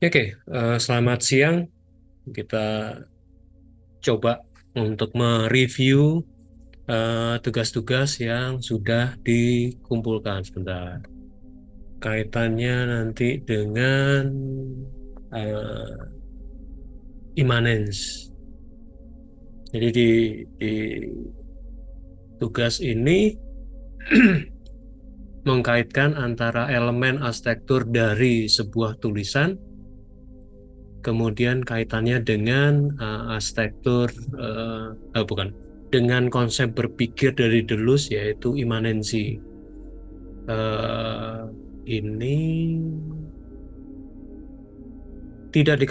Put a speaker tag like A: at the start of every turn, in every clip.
A: Oke, selamat siang. Kita coba untuk mereview tugas-tugas yang sudah dikumpulkan sebentar. Kaitannya nanti dengan uh, immanence. Jadi di tugas ini mengkaitkan antara elemen arsitektur dari sebuah tulisan, kemudian kaitannya dengan arsitektur, bukan, dengan konsep berpikir dari Deleuze yaitu imanensi. Eh, ini tidak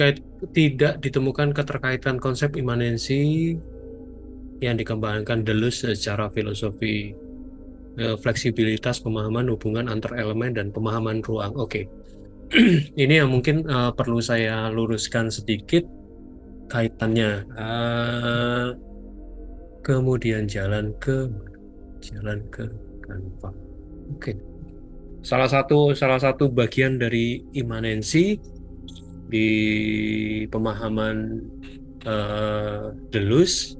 A: ditemukan keterkaitan konsep imanensi yang dikembangkan Deleuze secara filosofi, fleksibilitas pemahaman hubungan antar elemen dan pemahaman ruang. Oke. Ini yang mungkin perlu saya luruskan sedikit kaitannya. Kemudian jalan ke Canva. Oke. Salah satu bagian dari imanensi di pemahaman Deleuze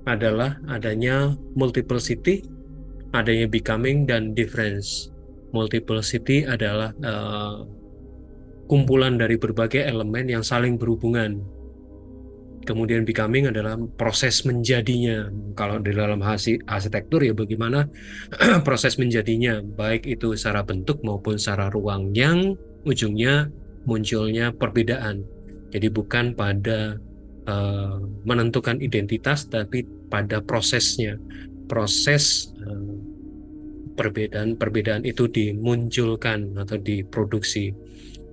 A: adalah adanya multiplicity, adanya becoming dan difference. Multiplicity adalah kumpulan dari berbagai elemen yang saling berhubungan. Kemudian becoming adalah proses menjadinya. Kalau di dalam arsitektur ya bagaimana proses menjadinya, baik itu secara bentuk maupun secara ruang yang ujungnya munculnya perbedaan. Jadi bukan pada menentukan identitas, tapi pada prosesnya. Proses perbedaan-perbedaan itu dimunculkan atau diproduksi.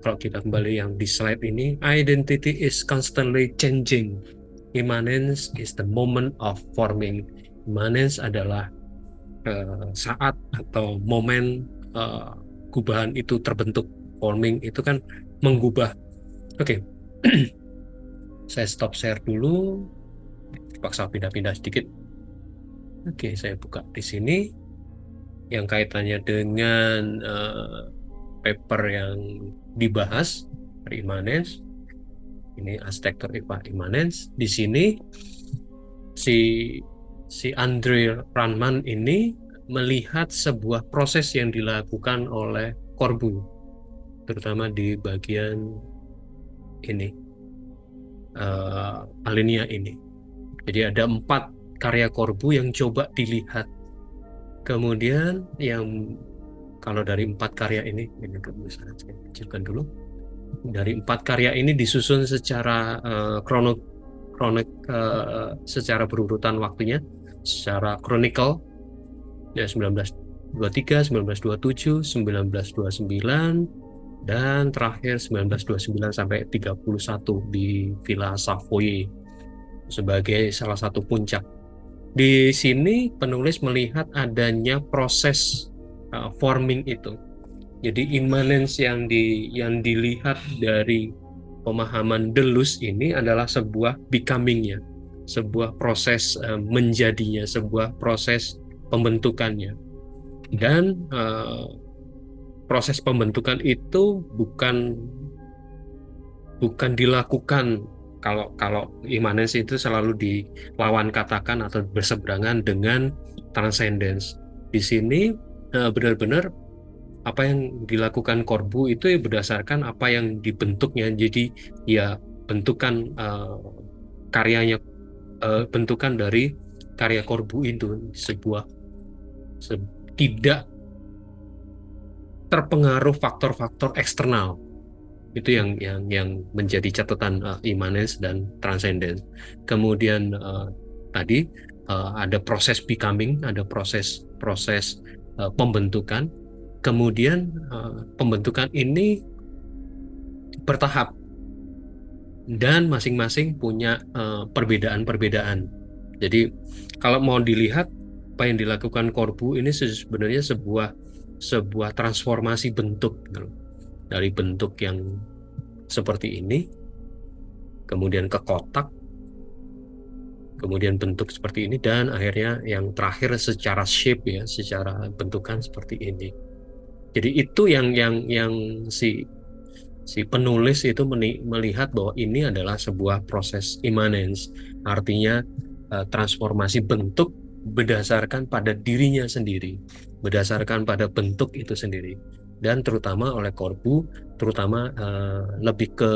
A: Kalau kita kembali yang di slide ini, identity is constantly changing. Immanence is the moment of forming. Immanence adalah saat atau momen gubahan itu terbentuk. Forming itu kan menggubah. Oke, saya stop share dulu. Paksa pindah-pindah sedikit. Oke, saya buka di sini. Yang kaitannya dengan paper yang dibahas, immanence. Ini arsitektur immanence. Di sini si Andre Ranman ini melihat sebuah proses yang dilakukan oleh Corbu, terutama di bagian ini, alinea ini. Jadi ada 4 karya Corbu yang coba dilihat. Kemudian yang kalau dari 4 karya ini bisa saya kecilkan dulu. Dari 4 karya ini disusun secara secara berurutan waktunya, secara kronikal, ya 1923, 1927, 1929, dan terakhir 1929 sampai 31 di Villa Savoye sebagai salah satu puncak. Di sini penulis melihat adanya proses forming itu. Jadi immanence yang dilihat dari pemahaman Deleuze ini adalah sebuah becoming-nya, sebuah proses menjadinya, sebuah proses pembentukannya. Dan proses pembentukan itu bukan dilakukan, kalau immanence itu selalu dilawan katakan atau berseberangan dengan transcendence. Di sini benar-benar apa yang dilakukan Corbu itu berdasarkan apa yang dibentuknya. Jadi ya bentukan karyanya, bentukan dari karya Corbu itu sebuah tidak terpengaruh faktor-faktor eksternal. Itu yang menjadi catatan immanence dan transcendence. Kemudian tadi ada proses becoming, ada proses pembentukan. Kemudian pembentukan ini bertahap dan masing-masing punya perbedaan-perbedaan. Jadi kalau mau dilihat apa yang dilakukan Corbu ini sebenarnya sebuah transformasi bentuk, gitu. Dari bentuk yang seperti ini, kemudian ke kotak, kemudian bentuk seperti ini, dan akhirnya yang terakhir secara shape ya, secara bentukan seperti ini. Jadi itu yang si Si penulis itu melihat bahwa ini adalah sebuah proses immanence, artinya transformasi bentuk berdasarkan pada dirinya sendiri, berdasarkan pada bentuk itu sendiri, dan terutama oleh Corbu, terutama lebih ke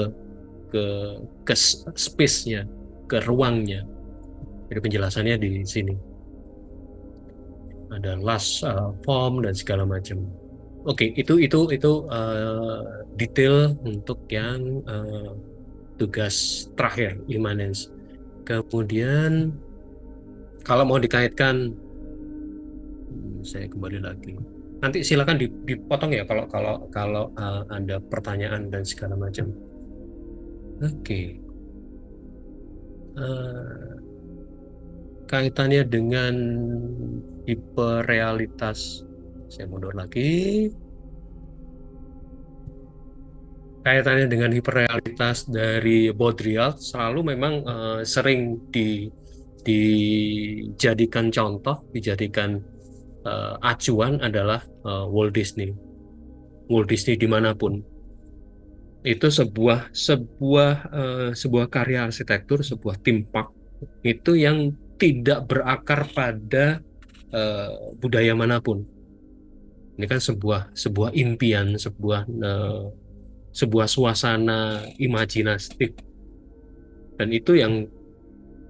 A: ke space-nya, ke ruangnya. Jadi penjelasannya di sini ada last form dan segala macam. Oke, itu detail untuk yang tugas terakhir immanence. Kemudian kalau mau dikaitkan, saya kembali lagi. Nanti silakan dipotong ya kalau kalau kalau ada pertanyaan dan segala macam. Oke. Eh, Kaitannya dengan hiperrealitas. Saya mundur lagi. Kaitannya dengan hiperrealitas dari Baudrillard selalu memang sering dijadikan contoh, dijadikan acuan adalah Walt Disney. Walt Disney dimanapun itu sebuah karya arsitektur, sebuah theme park itu yang tidak berakar pada budaya manapun. Ini kan sebuah impian, sebuah suasana imajinatif, dan itu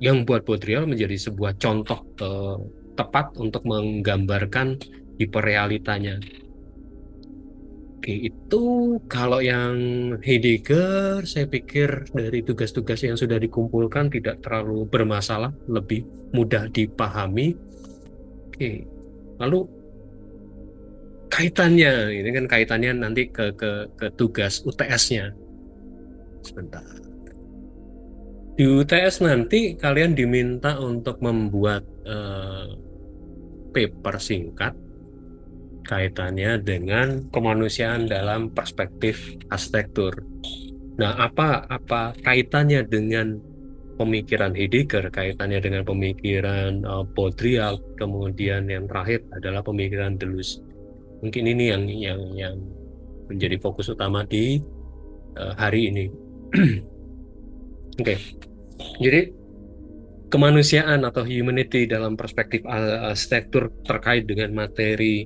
A: yang buat Baudrillard menjadi sebuah contoh tepat untuk menggambarkan hiperrealitanya. Oke, itu kalau yang Heidegger, saya pikir dari tugas-tugas yang sudah dikumpulkan tidak terlalu bermasalah, lebih mudah dipahami. Oke, lalu kaitannya, ini kan kaitannya nanti ke tugas UTS-nya. Sebentar. Di UTS nanti kalian diminta untuk membuat paper singkat kaitannya dengan kemanusiaan dalam perspektif arsitektur. Nah, apa kaitannya dengan pemikiran Heidegger, kaitannya dengan pemikiran Baudrillard, kemudian yang terakhir adalah pemikiran Deleuze. Mungkin ini yang menjadi fokus utama di hari ini. Oke, jadi kemanusiaan atau humanity dalam perspektif arsitektur terkait dengan materi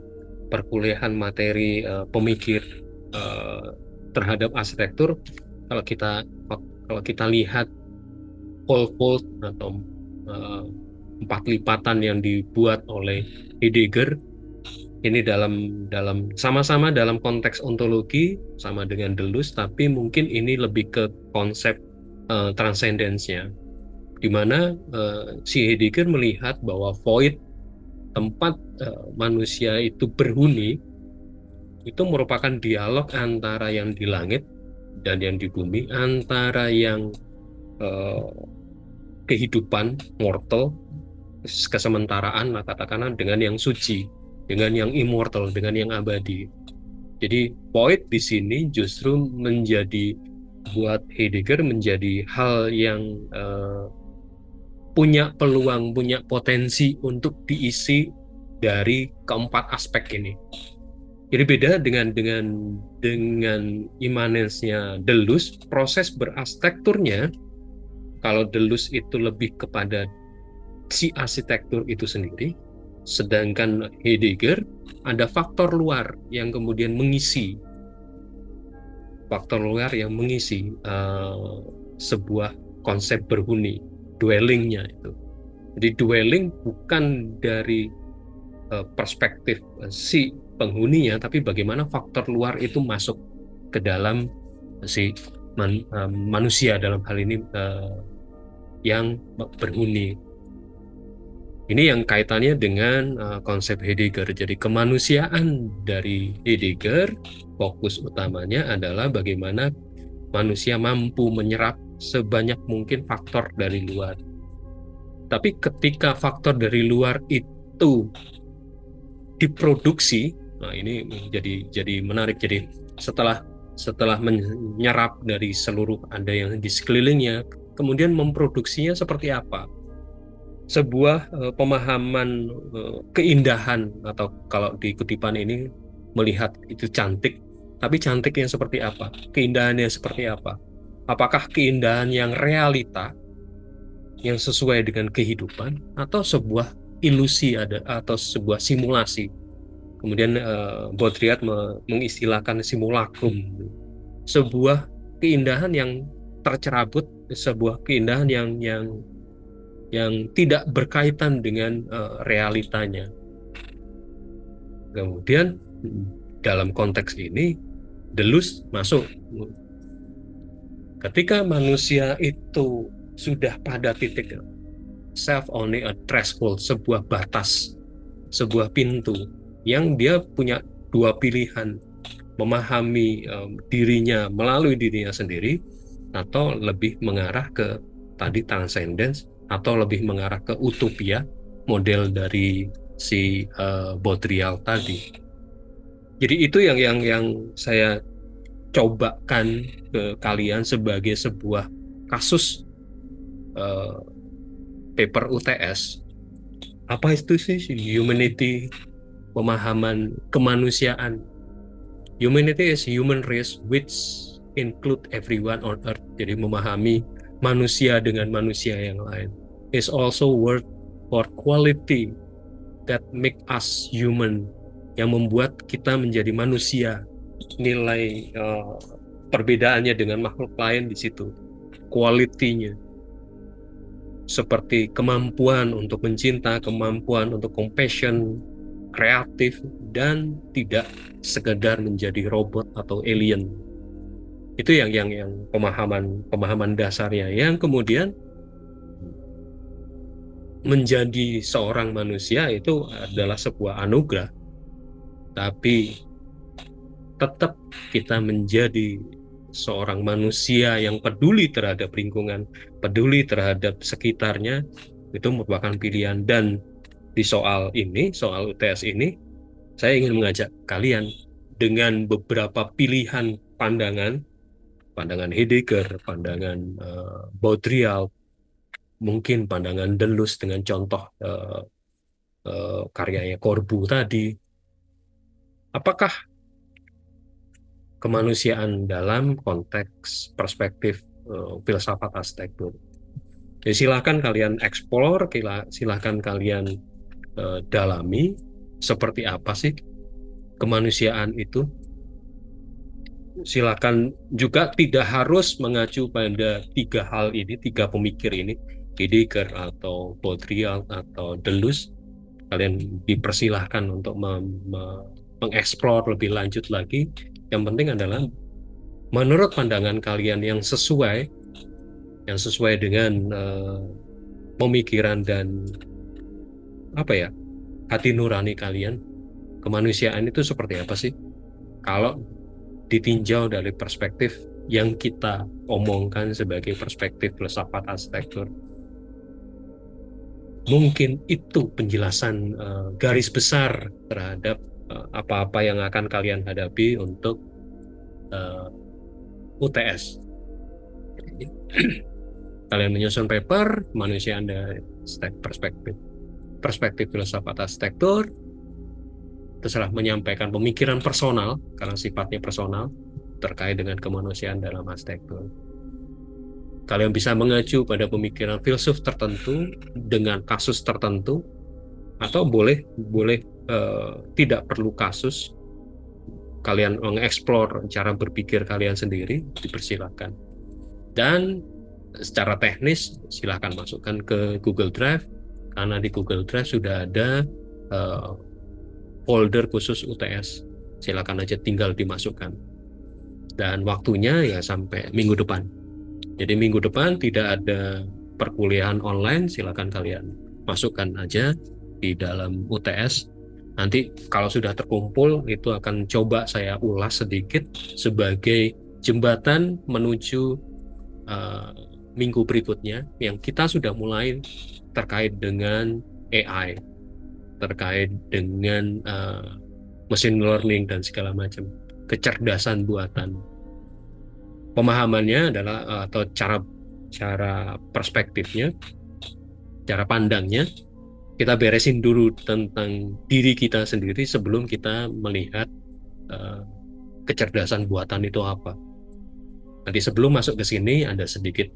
A: perkuliahan, materi pemikir terhadap arsitektur. Kalau kita lihat fold atau empat lipatan yang dibuat oleh Heidegger, ini dalam sama-sama dalam konteks ontologi sama dengan Deleuze, tapi mungkin ini lebih ke konsep transcendence-nya, di mana si Heidegger melihat bahwa void, tempat manusia itu berhuni, itu merupakan dialog antara yang di langit dan yang di bumi, antara yang kehidupan mortal, kesementaraan, katakanlah, dengan yang suci, dengan yang immortal, dengan yang abadi. Jadi void di sini justru menjadi, buat Heidegger, menjadi hal yang punya peluang, punya potensi untuk diisi dari keempat aspek ini. Jadi beda dengan imanensnya Deleuze, proses berarsitekturnya, kalau Deleuze itu lebih kepada si arsitektur itu sendiri, sedangkan Heidegger ada faktor luar yang kemudian mengisi, sebuah konsep berhuni, dwellingnya itu. Jadi dwelling bukan dari perspektif si penghuninya, tapi bagaimana faktor luar itu masuk ke dalam si manusia, dalam hal ini yang berhuni. Ini yang kaitannya dengan konsep Heidegger. Jadi kemanusiaan dari Heidegger, fokus utamanya adalah bagaimana manusia mampu menyerap sebanyak mungkin faktor dari luar. Tapi ketika faktor dari luar itu diproduksi, nah ini jadi menarik. Jadi setelah menyerap dari seluruh ada yang di sekelilingnya, kemudian memproduksinya seperti apa? Sebuah pemahaman keindahan, atau kalau di kutipan ini melihat itu cantik, Tapi cantiknya seperti apa? Keindahannya seperti apa? Apakah keindahan yang realita, yang sesuai dengan kehidupan, atau sebuah ilusi ada, atau sebuah simulasi? Kemudian Baudrillard mengistilahkan simulacrum, sebuah keindahan yang tercerabut, sebuah keindahan yang tidak berkaitan dengan realitanya. Kemudian dalam konteks ini Deleuze masuk. Ketika manusia itu sudah pada titik self only a threshold, sebuah batas, sebuah pintu yang dia punya dua pilihan, memahami dirinya melalui dirinya sendiri, atau lebih mengarah ke tadi transcendence, atau lebih mengarah ke utopia, model dari si Baudrillard tadi. Jadi itu yang saya cobakan ke kalian sebagai sebuah kasus uh, paper UTS. Apa itu sih humanity, pemahaman kemanusiaan? Humanity is human race which include everyone on earth. Jadi memahami manusia dengan manusia yang lain. Is also word for quality that make us human, yang membuat kita menjadi manusia. Nilai perbedaannya dengan makhluk lain di situ, quality-nya, seperti kemampuan untuk mencinta, kemampuan untuk compassion, kreatif, dan tidak sekedar menjadi robot atau alien. Itu yang pemahaman dasarnya, yang kemudian menjadi seorang manusia itu adalah sebuah anugerah, tapi tetap kita menjadi seorang manusia yang peduli terhadap lingkungan, peduli terhadap sekitarnya, itu merupakan pilihan. Dan di soal ini, soal UTS ini, saya ingin mengajak kalian dengan beberapa pilihan pandangan, pandangan Heidegger, pandangan Baudrillard, mungkin pandangan Deleuze dengan contoh karyanya Corbu tadi. Apakah kemanusiaan dalam konteks perspektif filsafat arsitektur? Ya, silahkan kalian explore, silahkan kalian dalami seperti apa sih kemanusiaan itu. Silakan juga tidak harus mengacu pada tiga hal ini, tiga pemikir ini, Heidegger atau Baudrillard atau Deleuze. Kalian dipersilahkan untuk mengeksplor lebih lanjut lagi. Yang penting adalah menurut pandangan kalian yang sesuai dengan pemikiran dan apa ya, hati nurani kalian, kemanusiaan itu seperti apa sih? Kalau ditinjau dari perspektif yang kita omongkan sebagai perspektif filsafat arsitektur, mungkin itu penjelasan garis besar terhadap apa-apa yang akan kalian hadapi untuk UTS. Kalian menyusun paper kemanusiaan dari perspektif filsafat arsitektur, terserah menyampaikan pemikiran personal karena sifatnya personal terkait dengan kemanusiaan dalam arsitektur. Kalian bisa mengacu pada pemikiran filsuf tertentu dengan kasus tertentu, atau boleh tidak perlu kasus. Kalian mengeksplor cara berpikir kalian sendiri, dipersilakan. Dan secara teknis silakan masukkan ke Google Drive, karena di Google Drive sudah ada folder khusus UTS. Silakan aja tinggal dimasukkan. Dan waktunya ya sampai minggu depan. Jadi minggu depan tidak ada perkuliahan online, silakan kalian masukkan aja di dalam UTS. Nanti kalau sudah terkumpul, itu akan coba saya ulas sedikit sebagai jembatan menuju minggu berikutnya, yang kita sudah mulai terkait dengan AI, terkait dengan machine learning dan segala macam, kecerdasan buatan. Pemahamannya adalah atau cara perspektifnya, cara pandangnya, kita beresin dulu tentang diri kita sendiri sebelum kita melihat kecerdasan buatan itu apa. Nanti sebelum masuk ke sini ada sedikit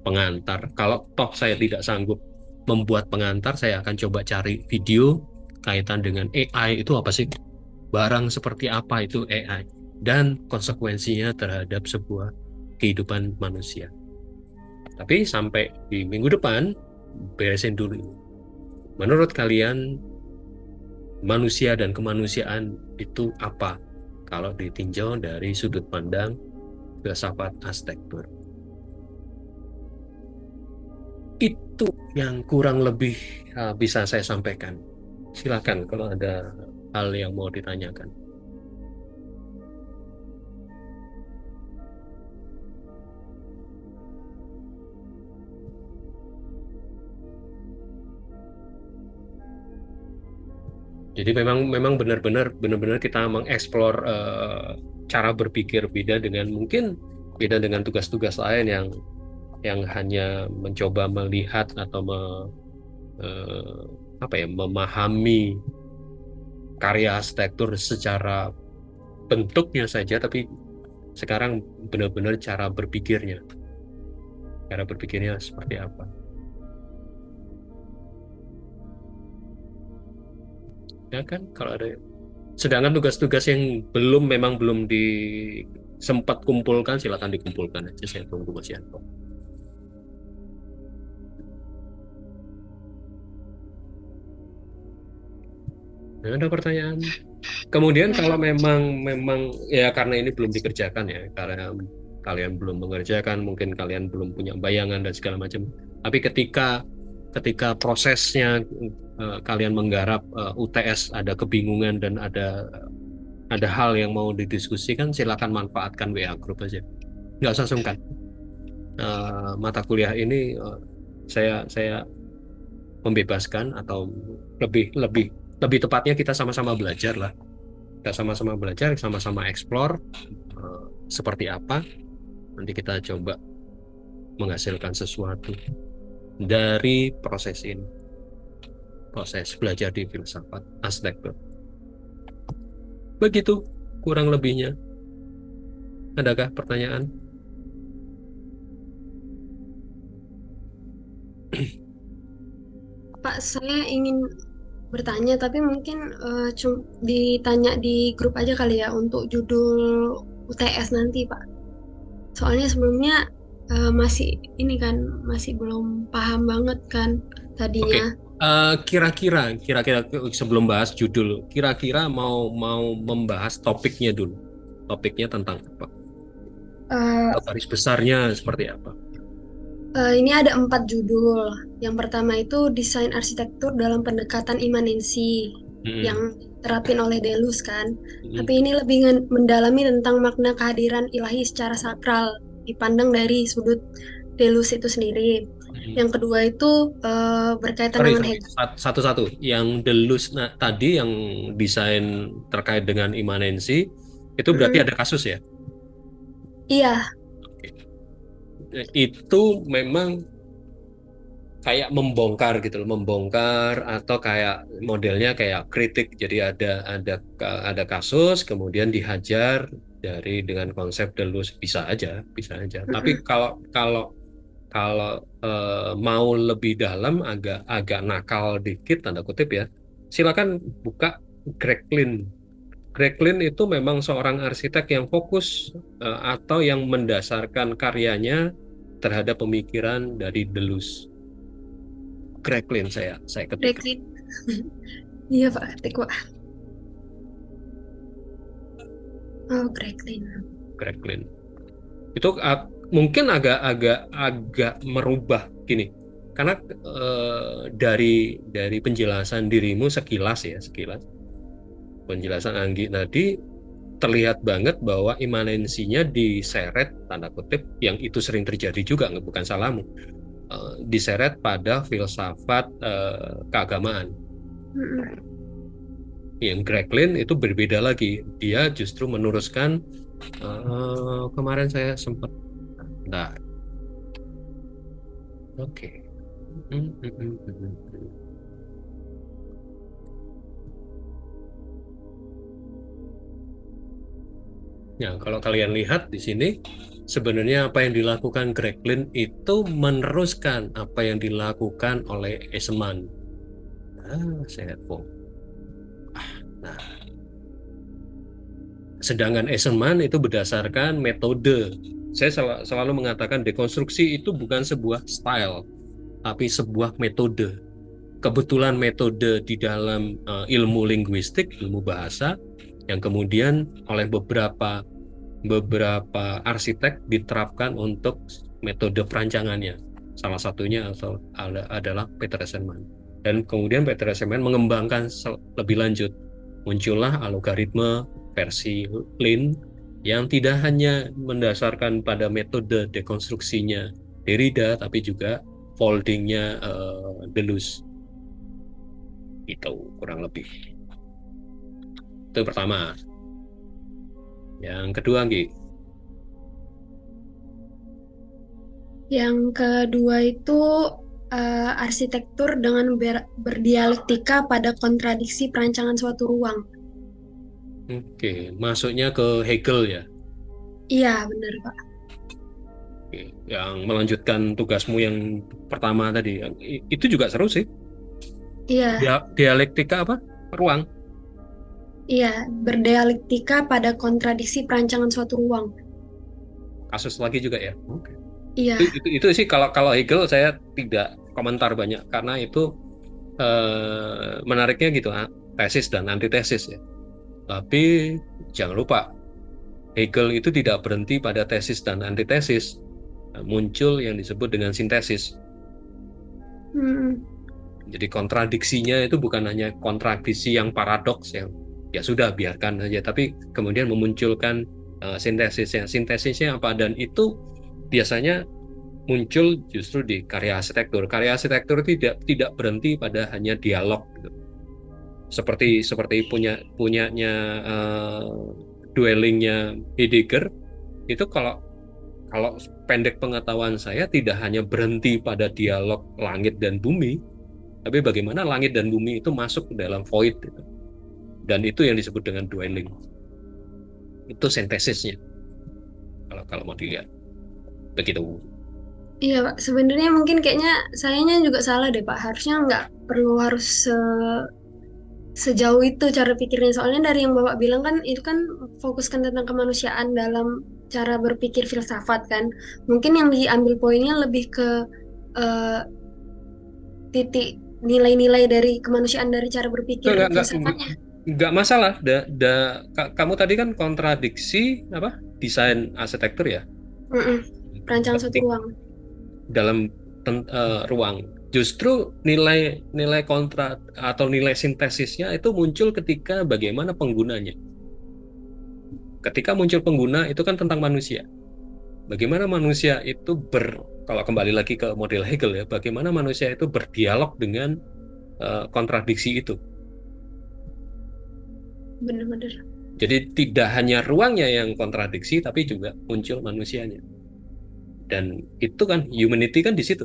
A: pengantar. Kalau toh saya tidak sanggup membuat pengantar, saya akan coba cari video kaitan dengan AI itu apa sih? Barang seperti apa itu AI? Dan konsekuensinya terhadap sebuah kehidupan manusia. Tapi sampai di minggu depan, beresin dulu ini. Menurut kalian, manusia dan kemanusiaan itu apa? Kalau ditinjau dari sudut pandang filsafat arsitektur. Itu yang kurang lebih bisa saya sampaikan. Silakan kalau ada hal yang mau ditanyakan. Jadi memang memang benar-benar kita mengeksplor cara berpikir beda dengan tugas-tugas lain yang hanya mencoba melihat atau eh, memahami karya arsitektur secara bentuknya saja, tapi sekarang benar-benar cara berpikirnya seperti apa. Ya kan, kalau ada. Sedangkan tugas-tugas yang memang belum sempat kumpulkan, silakan dikumpulkan aja. Saya tunggu Mas Yanto. Ada pertanyaan? Kemudian kalau memang memang ya karena ini belum dikerjakan ya, karena kalian belum mengerjakan, mungkin kalian belum punya bayangan dan segala macam. Tapi ketika ketika prosesnya kalian menggarap UTS ada kebingungan dan ada hal yang mau didiskusikan, silakan manfaatkan WA group aja. Nggak usah sungkan. Mata kuliah ini saya membebaskan atau lebih lebih lebih tepatnya kita sama-sama belajar lah. Kita sama-sama belajar, sama-sama explore seperti apa. Nanti kita coba menghasilkan sesuatu dari proses ini, proses belajar di filsafat arsitektur. Begitu kurang lebihnya. Adakah pertanyaan?
B: Pak, saya ingin bertanya, tapi mungkin ditanya di grup aja kali ya untuk judul UTS nanti, Pak. Soalnya sebelumnya masih belum paham banget kan
A: Oke.
B: tadinya.
A: Kira-kira sebelum bahas judul, kira-kira mau mau membahas topiknya dulu. Topiknya tentang apa?
B: Eh,
A: Atau garis besarnya seperti apa?
B: ini ada 4 judul. Yang pertama itu desain arsitektur dalam pendekatan imanensi yang
A: Hmm.
B: terapin oleh Deleuze kan.
A: Hmm.
B: Tapi ini lebih mendalami tentang makna kehadiran ilahi secara sakral dipandang dari sudut Deleuze itu sendiri.
A: Hmm.
B: Yang kedua itu berkaitan
A: Sorry,
B: dengan
A: sorry.
B: Hegel.
A: Satu-satu. Yang Deleuze tadi yang desain terkait dengan imanensi, itu berarti
B: Mm-mm.
A: ada kasus ya?
B: Iya,
A: Oke. Itu memang kayak membongkar gitu loh, membongkar atau kayak modelnya kayak kritik. Jadi ada kasus, kemudian dihajar dengan konsep Deleuze bisa aja, bisa aja. Tapi
B: mm-mm.
A: kalau kalau kalau mau lebih dalam, agak agak nakal dikit tanda kutip ya, silakan buka Greg Lynn. Greg Lynn itu memang seorang arsitek yang fokus atau yang mendasarkan karyanya terhadap pemikiran dari Deleuze. Greg Lynn saya ketik.
B: Rekrit. Iya Pak, ketik Pak. Oh, Greklin.
A: Greg Lynn. Itu mungkin agak merubah gini. Karena dari penjelasan dirimu sekilas ya, sekilas penjelasan Anggi tadi terlihat banget bahwa imanensinya diseret tanda kutip yang itu sering terjadi juga bukan salahmu, diseret pada filsafat keagamaan.
B: Mm-mm.
A: Yang Greg itu berbeda lagi, dia justru meneruskan kemarin saya sempat nah oke. Ya, kalau kalian lihat di sini, sebenarnya apa yang dilakukan Greg Lynn itu meneruskan apa yang dilakukan oleh Eastman. Saya lihat, oh. Nah, sedangkan Eisenman itu berdasarkan metode. Saya selalu mengatakan dekonstruksi itu bukan sebuah style, tapi sebuah metode. Kebetulan metode di dalam ilmu linguistik, ilmu bahasa, yang kemudian oleh beberapa arsitek diterapkan untuk metode perancangannya. Salah satunya adalah Peter Eisenman. Dan kemudian Peter Eisenman mengembangkan lebih lanjut. Muncullah algoritma versi Lin yang tidak hanya mendasarkan pada metode dekonstruksinya Derrida, tapi juga foldingnya Deleuze. Itu kurang lebih. Itu yang pertama. Yang kedua, Gi.
B: Yang kedua itu arsitektur dengan berdialektika pada kontradiksi perancangan suatu ruang.
A: Oke, masuknya ke Hegel ya.
B: Iya, benar, Pak.
A: Oke, yang melanjutkan tugasmu yang pertama tadi, itu juga seru sih.
B: Iya,
A: Dialektika apa? Ruang.
B: iya, berdialektika pada kontradiksi perancangan suatu ruang.
A: Kasus lagi juga ya. Oke.
B: Iya,
A: Itu sih kalau kalau Hegel saya tidak komentar banyak karena itu menariknya gitu, tesis dan antitesis ya. Tapi jangan lupa Hegel itu tidak berhenti pada tesis dan antitesis. Muncul yang disebut dengan sintesis.
B: hmm,
A: Jadi kontradiksinya itu bukan hanya kontradiksi yang paradoks yang ya sudah biarkan saja, tapi kemudian memunculkan sintesisnya. Sintesisnya apa? Dan itu biasanya muncul justru di karya arsitektur. Karya arsitektur tidak berhenti pada hanya dialog gitu. Seperti punyanya duellingnya Heidegger itu kalau kalau pendek pengetahuan saya tidak hanya berhenti pada dialog langit dan bumi, tapi bagaimana langit dan bumi itu masuk ke dalam void gitu. Dan itu yang disebut dengan dueling. Itu sintesisnya kalau kalau mau dilihat begitu.
B: iya, Pak. Sebenarnya mungkin kayaknya sayanya juga salah deh, Pak. Harusnya nggak perlu harus sejauh itu cara pikirnya. Soalnya dari yang Bapak bilang kan itu kan fokuskan tentang kemanusiaan dalam cara berpikir filsafat kan. Mungkin yang diambil poinnya lebih ke eh, titik nilai-nilai dari kemanusiaan dari cara berpikir
A: Enggak,
B: filsafatnya.
A: enggak masalah. Kamu tadi kan kontradiksi apa? Desain arsitektur ya.
B: Mm-mm. Perancangan suatu
A: Ketik
B: ruang.
A: dalam ruang. Justru nilai kontra atau nilai sintesisnya itu muncul ketika bagaimana penggunanya. Ketika muncul pengguna itu kan tentang manusia. Bagaimana manusia itu kalau kembali lagi ke model Hegel ya, bagaimana manusia itu berdialog dengan kontradiksi itu.
B: Bener-bener.
A: Jadi tidak hanya ruangnya yang kontradiksi, tapi juga muncul manusianya. Dan itu kan humanity kan di situ.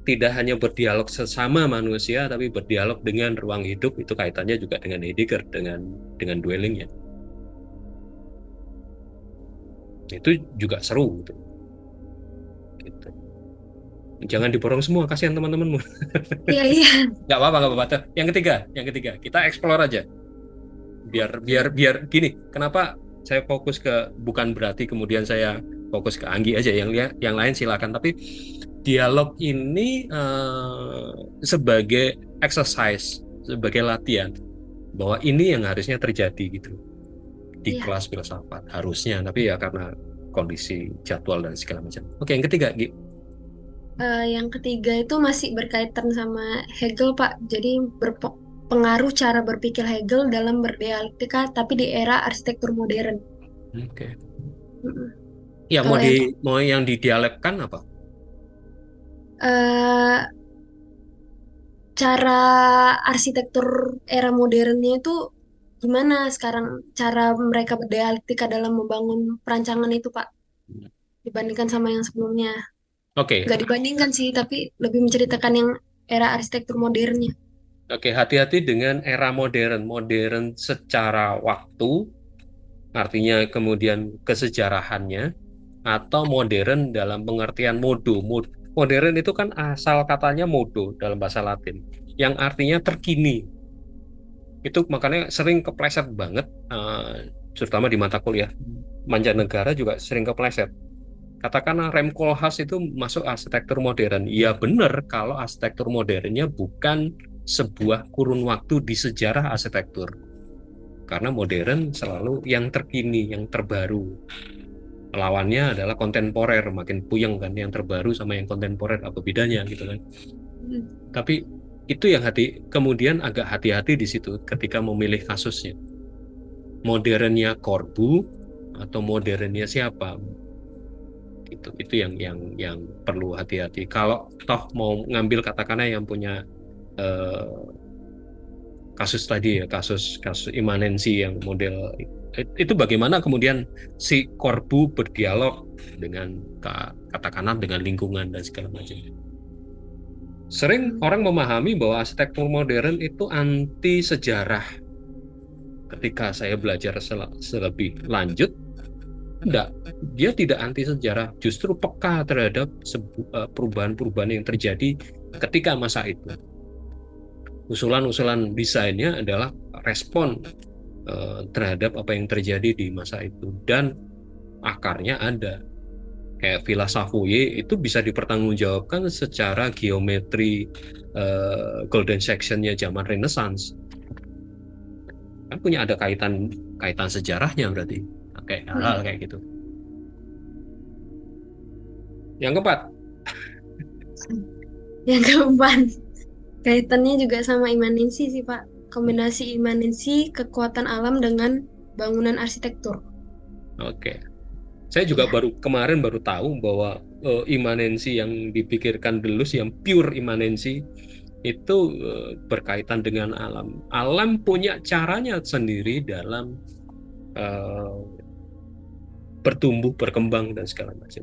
A: Tidak hanya berdialog sesama manusia, tapi berdialog dengan ruang hidup. Itu kaitannya juga dengan Heidegger, dengan dwellingnya. Itu juga seru gitu. Gitu. Jangan diborong semua, kasihan teman-temanmu.
B: Iya, iya.
A: Nggak apa-apa. Yang ketiga, kita explore aja. Biar gini. Kenapa saya fokus ke bukan berarti kemudian saya fokus ke Anggi aja. Yang lain silakan. Tapi dialog ini sebagai exercise, sebagai latihan bahwa ini yang harusnya terjadi gitu di
B: Iya.
A: kelas filsafat harusnya. Tapi ya karena kondisi jadwal dan segala macam. Oke, yang ketiga, Gi.
B: Yang ketiga itu masih berkaitan sama Hegel, Pak. Jadi berpengaruh cara berpikir Hegel dalam berdialektika, tapi di era arsitektur modern.
A: Oke.
B: Mm-mm.
A: Ya
B: Kalau yang
A: mau yang didialekkan apa?
B: eh, cara arsitektur era modernnya itu gimana sekarang cara mereka berdialektika dalam membangun perancangan itu, Pak, dibandingkan sama yang sebelumnya.
A: Oke,
B: Nggak dibandingkan sih, tapi lebih menceritakan yang era arsitektur modernnya.
A: Oke, hati-hati dengan era modern. Modern secara waktu, artinya kemudian kesejarahannya, atau modern dalam pengertian modern itu kan asal katanya modo dalam bahasa Latin, yang artinya terkini. Itu makanya sering kepleset banget, terutama di mata kuliah mancanegara juga sering kepleset. Katakanlah Rem Koolhaas itu masuk arsitektur modern. Ya benar kalau arsitektur modernnya bukan sebuah kurun waktu di sejarah arsitektur. Karena modern selalu yang terkini, yang terbaru. Lawannya adalah kontemporer, makin puyeng kan, yang terbaru sama yang kontemporer apa bedanya gitu kan. Tapi itu yang kemudian agak hati-hati di situ ketika memilih kasusnya. Modernnya Corbu atau modernnya siapa? Itu yang perlu hati-hati. Kalau toh mau ngambil katakanlah yang punya eh, kasus tadi ya, kasus kasus imanensi yang model itu, bagaimana kemudian si Corbu berdialog dengan katakanlah dengan lingkungan dan segala macam. Sering orang memahami bahwa arsitektur modern itu anti sejarah. Ketika saya belajar selebih lanjut, enggak, dia tidak anti sejarah, justru peka terhadap perubahan-perubahan yang terjadi ketika masa itu. Usulan-usulan desainnya adalah respon terhadap apa yang terjadi di masa itu, dan akarnya ada. Kayak Villa Savoye itu bisa dipertanggungjawabkan secara geometri golden sectionnya zaman Renaissance, kan punya ada kaitan kaitan sejarahnya berarti, kayak hal-hal kayak gitu. Yang keempat,
B: Yang keempat, kaitannya juga sama imanensi sih Pak. Kombinasi imanensi kekuatan alam dengan bangunan arsitektur.
A: oke. Saya juga
B: Ya.
A: kemarin baru tahu bahwa imanensi yang dipikirkan Deleuze, yang pure imanensi, itu berkaitan dengan alam. Alam punya caranya sendiri dalam eh, bertumbuh, berkembang dan segala macam.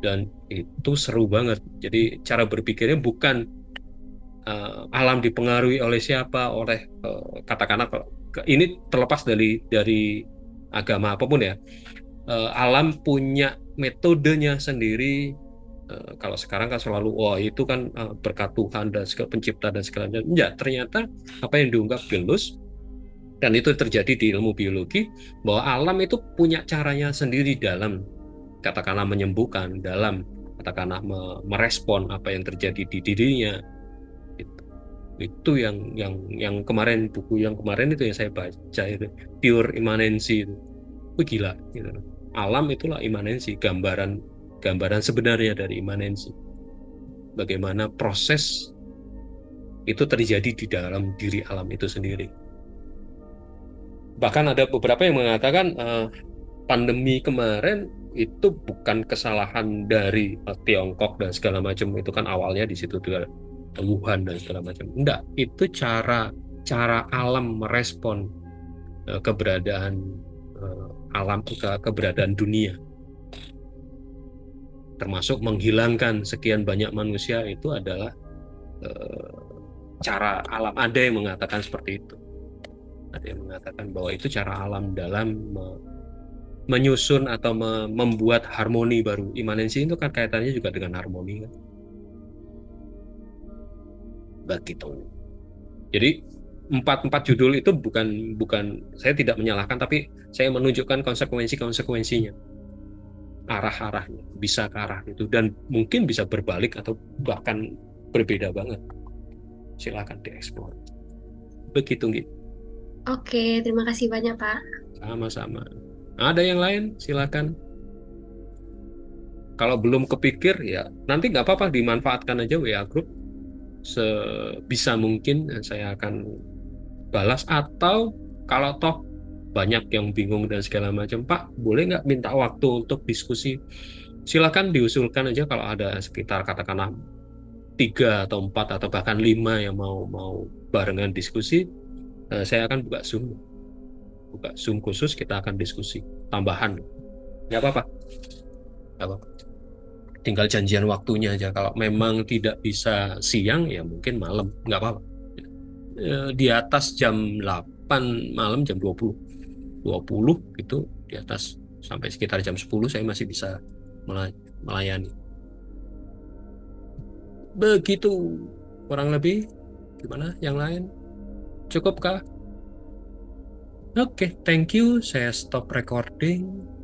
A: Dan itu seru banget. Jadi cara berpikirnya bukan alam dipengaruhi oleh siapa, oleh katakanlah ini terlepas dari agama apapun ya. Alam punya metodenya sendiri. Kalau sekarang kan selalu, wah itu kan berkat Tuhan dan segala pencipta dan segala macam. Enggak, ternyata apa yang diungkap Deleuze, dan itu terjadi di ilmu biologi, bahwa alam itu punya caranya sendiri dalam katakanlah menyembuhkan, dalam katakanlah merespon apa yang terjadi di dirinya. Itu yang kemarin, buku yang kemarin itu yang saya baca itu, pure imanensi itu. Wih, gila gitu. Alam itulah imanensi, gambaran gambaran sebenarnya dari imanensi. Bagaimana proses itu terjadi di dalam diri alam itu sendiri. Bahkan ada beberapa yang mengatakan pandemi kemarin itu bukan kesalahan dari Tiongkok dan segala macam, itu kan awalnya di situ juga Wuhan dan segala macam. Enggak, itu cara cara alam merespon keberadaan alam, keberadaan dunia, termasuk menghilangkan sekian banyak manusia, itu adalah eh, cara alam. Ada yang mengatakan seperti itu. Ada yang mengatakan bahwa itu cara alam dalam menyusun atau membuat harmoni baru. Imanensi itu kan kaitannya juga dengan harmoni kan. Begitu. Jadi empat judul itu bukan bukan saya tidak menyalahkan, tapi saya menunjukkan konsekuensinya, arah-arahnya bisa ke arah itu, dan mungkin bisa berbalik atau bahkan berbeda banget. Silakan dieksplor. Begitu gitu.
B: Oke, terima kasih banyak Pak.
A: Sama-sama. Ada yang lain? Silakan. Kalau belum kepikir ya nanti nggak apa-apa, dimanfaatkan aja WA group. Sebisa mungkin saya akan balas, atau kalau toh banyak yang bingung dan segala macam, Pak boleh nggak minta waktu untuk diskusi, silakan diusulkan aja. Kalau ada sekitar katakanlah 3 atau 4 atau bahkan 5 yang mau mau barengan diskusi, saya akan buka Zoom khusus, kita akan diskusi tambahan. Nggak apa-apa, nggak apa-apa. Tinggal janjian waktunya aja. Kalau memang tidak bisa siang ya mungkin malam, nggak apa-apa. Di atas jam 8 malam, jam 20. 20 itu di atas, sampai sekitar jam 10 saya masih bisa melayani. Begitu kurang lebih. Gimana yang lain? Cukup kah? Oke, thank you. Saya stop recording.